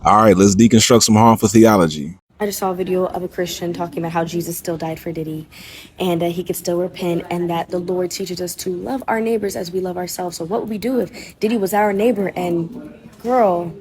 All right, let's deconstruct some harmful theology. I just saw a video of a Christian talking about how Jesus still died for Diddy and that he could still repent and that the Lord teaches us to love our neighbors as we love ourselves. So what would we do if Diddy was our neighbor and girl,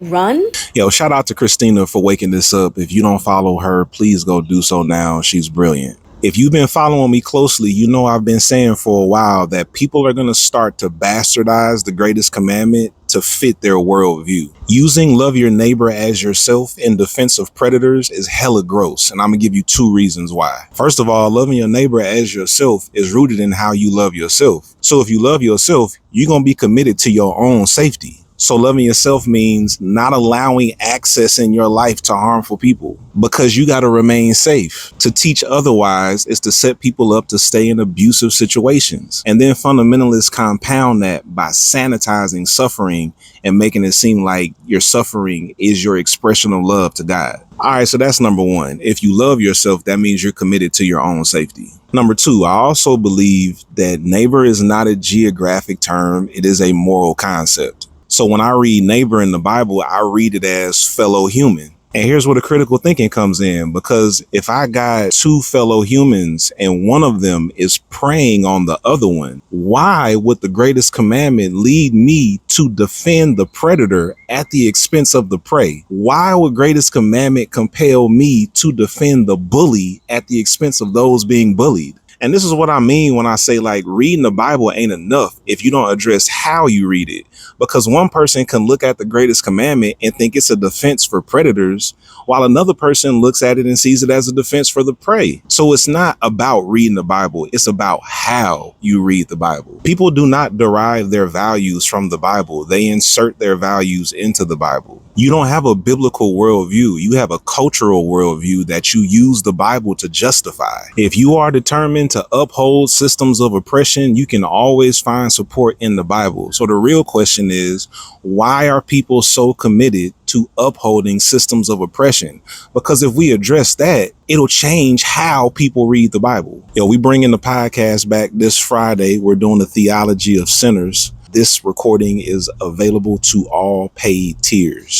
run? Yo, shout out to Christina for waking this up. If you don't follow her, please go do so now. She's brilliant. If you've been following me closely, you know I've been saying for a while that people are going to start to bastardize the greatest commandment to fit their worldview. Using love your neighbor as yourself in defense of predators is hella gross, and I'm going to give you 2 reasons why. First of all, loving your neighbor as yourself is rooted in how you love yourself. So if you love yourself, you're going to be committed to your own safety. So loving yourself means not allowing access in your life to harmful people because you got to remain safe. To teach otherwise is to set people up to stay in abusive situations. And then fundamentalists compound that by sanitizing suffering and making it seem like your suffering is your expression of love to God. All right, so that's number 1. If you love yourself, that means you're committed to your own safety. Number 2, I also believe that neighbor is not a geographic term. It is a moral concept. So when I read neighbor in the Bible, I read it as fellow human. And here's where the critical thinking comes in, because if I got 2 fellow humans and one of them is preying on the other one, why would the greatest commandment lead me to defend the predator at the expense of the prey? Why would greatest commandment compel me to defend the bully at the expense of those being bullied? And this is what I mean when I say, like, reading the Bible ain't enough if you don't address how you read it. Because one person can look at the greatest commandment and think it's a defense for predators, while another person looks at it and sees it as a defense for the prey. So it's not about reading the Bible. It's about how you read the Bible. People do not derive their values from the Bible. They insert their values into the Bible. You don't have a biblical worldview. You have a cultural worldview that you use the Bible to justify. If you are determined to uphold systems of oppression, you can always find support in the Bible. So the real question is, why are people so committed to upholding systems of oppression? Because if we address that, it'll change how people read the Bible. We bringing the podcast back this Friday. We're doing the theology of sinners. This recording is available to all paid tiers.